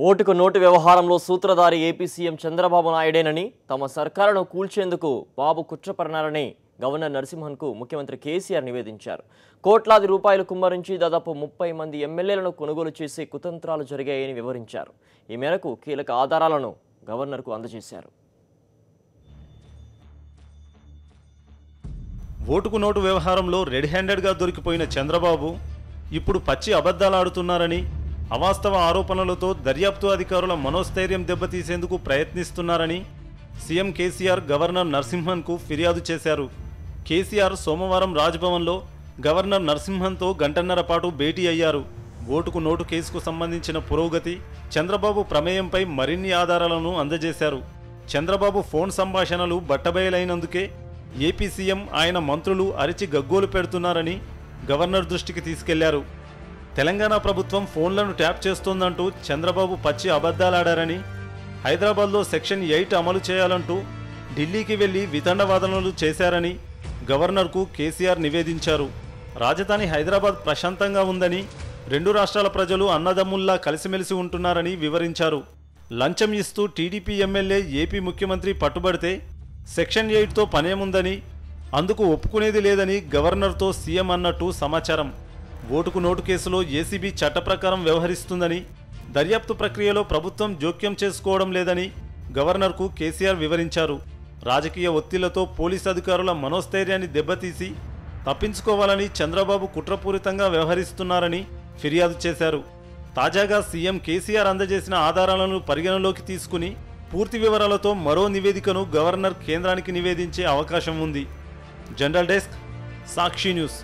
ఓటుకు నోటు వ్యవహారంలో సూత్రధారి ఏపీ సీఎం చంద్రబాబు నాయుడేనని, తమ సర్కారును కూల్చేందుకు బాబు కుట్రపన్నారని గవర్నర్ నరసింహన్కు ముఖ్యమంత్రి కేసీఆర్ నివేదించారు. కోట్లాది రూపాయలు కుమ్మరించి దాదాపు 30 మంది ఎమ్మెల్యేలను కొనుగోలు చేసే కుతంత్రాలు జరిగాయని వివరించారు. ఈ మేరకు కీలక ఆధారాలను గవర్నర్కు అందజేశారు. ఓటుకు నోటు వ్యవహారంలో రెడ్ హ్యాండెడ్గా దొరికిపోయిన చంద్రబాబు ఇప్పుడు పచ్చి అబద్ధాలాడుతున్నారని, అవాస్తవ ఆరోపణలతో దర్యాప్తు అధికారుల మనోస్థైర్యం దెబ్బతీసేందుకు ప్రయత్నిస్తున్నారని సీఎం కేసీఆర్ గవర్నర్ నరసింహన్కు ఫిర్యాదు చేశారు. కేసీఆర్ సోమవారం రాజ్భవన్లో గవర్నర్ నరసింహన్తో గంటన్నర పాటు భేటీ అయ్యారు. ఓటుకు నోటు కేసుకు సంబంధించిన పురోగతి, చంద్రబాబు ప్రమేయంపై మరిన్ని ఆధారాలను అందజేశారు. చంద్రబాబు ఫోన్ సంభాషణలు బట్టబయలైనందుకే ఏపీ సీఎం ఆయన మంత్రులు అరిచి గగ్గోలు పెడుతున్నారని గవర్నర్ దృష్టికి తీసుకెళ్లారు. తెలంగాణ ప్రభుత్వం ఫోన్లను ట్యాప్ చేస్తోందంటూ చంద్రబాబు పచ్చి అబద్ధాలాడారని, హైదరాబాద్లో సెక్షన్ 8 అమలు చేయాలంటూ ఢిల్లీకి వెళ్లి వితండవాదనలు చేశారని గవర్నర్కు కేసీఆర్ నివేదించారు. రాజధాని హైదరాబాద్ ప్రశాంతంగా ఉందని, 2 రాష్ట్రాల ప్రజలు అన్నదమ్ముల్లా కలిసిమెలిసి ఉంటున్నారని వివరించారు. లంచం ఇస్తూ టీడీపీ ఎమ్మెల్యే ఏపీ ముఖ్యమంత్రి పట్టుబడితే సెక్షన్ 8తో పనేముందని, అందుకు ఒప్పుకునేది లేదని గవర్నర్తో సీఎం అన్నట్టు సమాచారం. ఓటుకు నోటు కేసులో ఏసీబీ చట్ట ప్రకారం వ్యవహరిస్తుందని, దర్యాప్తు ప్రక్రియలో ప్రభుత్వం జోక్యం చేసుకోవడం లేదని గవర్నర్కు కేసీఆర్ వివరించారు. రాజకీయ ఒత్తిళ్లతో పోలీసు అధికారుల మనోస్థైర్యాన్ని దెబ్బతీసి తప్పించుకోవాలని చంద్రబాబు కుట్రపూరితంగా వ్యవహరిస్తున్నారని ఫిర్యాదు చేశారు. తాజాగా సీఎం కేసీఆర్ అందజేసిన ఆధారాలను పరిగణలోకి తీసుకుని పూర్తి వివరాలతో మరో నివేదికను గవర్నర్ కేంద్రానికి నివేదించే అవకాశం ఉంది. జనరల్ డెస్క్, సాక్షి న్యూస్.